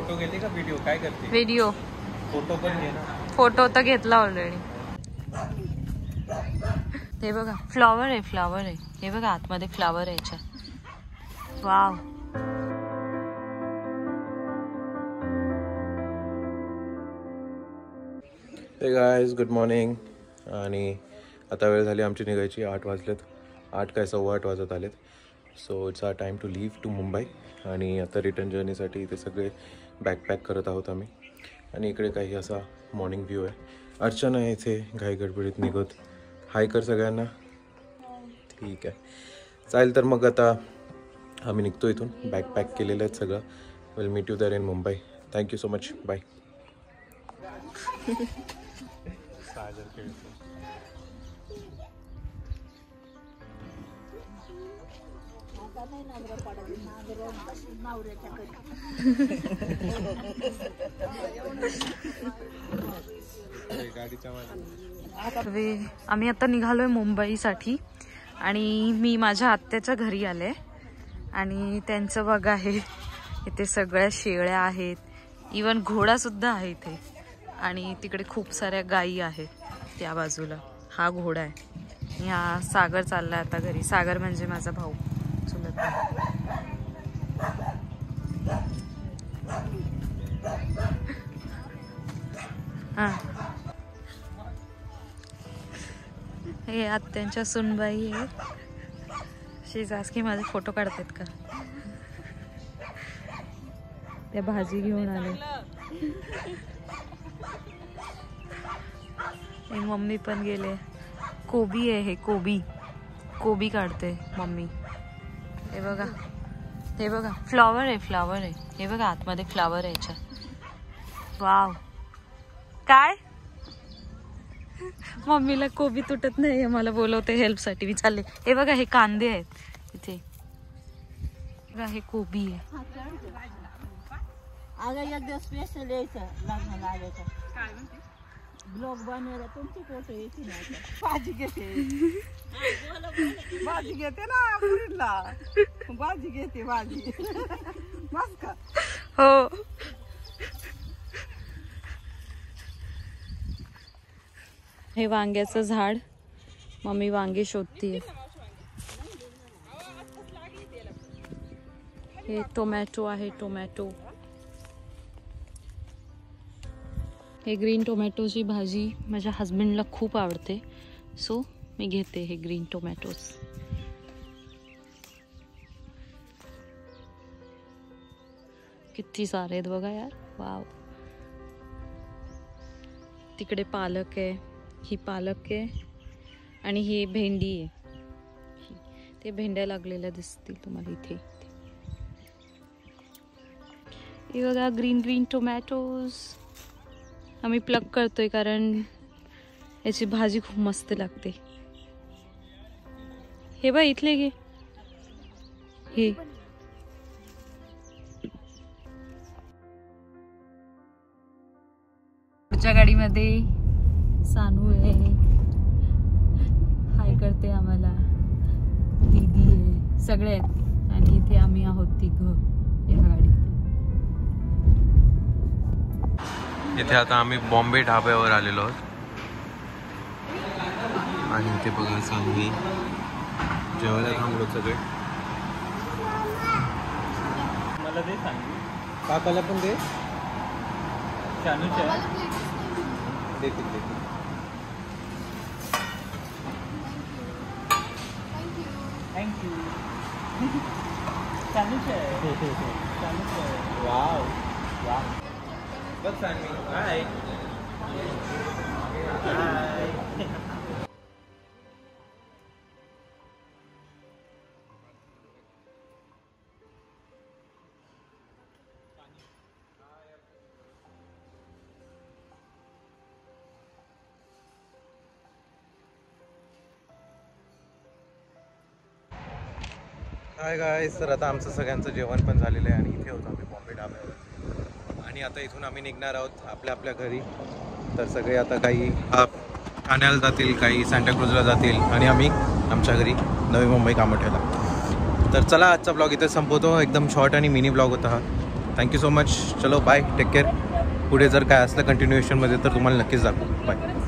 Photo घेते का video? काय करते? व्हिडिओ. फोटो पण घे ना. फोटो तर घेतला ऑलरेडी. हे बघा फ्लॉवर आहे, फ्लॉवर आहे. हे बघा आतमध्ये फ्लॉवर आहे याच्या. वाव. हे गाईज गुड मॉर्निंग. आणि आता वेळ झाली आमची निघायची. 8 वाजलेत. 8 काय 8:15 वाजत आलेत. So it's our time to leave to Mumbai. आणि आता रिटर्न जर्नीसाठी इथे सगळे बॅकपॅक करत आहोत आम्ही. आणि इकडे काही असा मॉर्निंग व्ह्यू आहे. अर्चना आहे इथे घाई गडबडीत निघत. हाय कर सगळ्यांना. ठीक आहे चालेल. तर मग आता आम्ही निघतो इथून. बॅकपॅक केलेलं आहे सगळं. Will meet you there in Mumbai. Thank you so much. Bye. आम्ही आता निघालोय मुंबईसाठी. आणि मी माझ्या आत्याच्या घरी आले. आणि त्यांचं बघा आहे इथे सगळ्या शेळ्या आहेत. इवन घोडा सुद्धा आहे इथे. आणि तिकडे खूप साऱ्या गायी आहेत त्या बाजूला. हा घोडा आहे. हा सागर चाललाय आता घरी. सागर म्हणजे माझा भाऊ चुलत. हा हे आत्यांच्या सुनबाई आहेत. शीज आस्किंग माझे फोटो काढतात का. त्या भाजी घेऊन आले. मम्मी पण गेले. कोबी आहे हे. कोबी काढते मम्मी. हे बघा, हे बघा फ्लॉवर आहे, फ्लॉवर आहे. हे बघा आतमध्ये फ्लॉवर आहे याच्या. वाव. काय मम्मीला कोबी तुटत नाही. मला बोलवते हेल्पसाठी. मी चालले. हे बघा हे कांदे आहेत इथे. बघा हे कोबी आहे. स्पेशल यायचं लग्नाला आल्याचं. ब्लॉग बनवायला तुमची फोटो येते ना. भाजी घेते ना पुरीला. भाजी घेते भाजी. बस का. हो. हे वांग्याचं झाड. मम्मी वांगे शोधतीये. हे टोमॅटो आहे. टोमॅटो. हे ग्रीन टोमॅटोची भाजी माझ्या हस्बंडला खूप आवडते. सो मी घेते हे ग्रीन टोमॅटोज. किती सारे आहेत बघा यार. वाव. तिकडे पालक आहे. ही पालक आहे. आणि ही भेंडी आहे. ते भेंड्या लागलेल्या दिसतील तुम्हाला इथे. हे बघा ग्रीन ग्रीन टोमॅटोज. आम्ही प्लग करतोय कारण याची भाजी खूप मस्त लागते. हे बघ इथले घे. हे पुढच्या गाडीमध्ये सानू आहे. हाय करते आम्हाला. दीदी आहे. सगळे आहेत. आणि इथे आम्ही आहोत तिघं या गाडीत. इथे आता आम्ही बॉम्बे ढाब्यावर आलेलो आहोत. आणि इथे बघा आम्ही जेवायला थांबलो सगळे. मला दे सांग. काकाला पण दे. शानूच्या देतील. थँक्यू. शानूच्या वाव वाव. बघ सांग. हाय हाय. Hi guys. तर आता आमचं सगळ्यांचं जेवण पण झालेलं आहे. आणि इथे होतो आम्ही बॉम्बे ढाब्यावर. आणि आता इथून आम्ही निघणार आहोत आपल्या आपल्या घरी. तर सगळे आता काही ठाण्याला जातील, काही सांताक्रूजला जातील. आणि आम्ही आमच्या घरी नवी मुंबई कामठ्याला. तर चला आजचा ब्लॉग इथे संपवतो. एकदम शॉर्ट आणि मिनी ब्लॉग होता हा. Thank you so much. चलो बाय, टेक केअर. पुढे जर काय असलं कंटिन्युएशनमध्ये तर तुम्हाला नक्कीच दाखवू. बाय.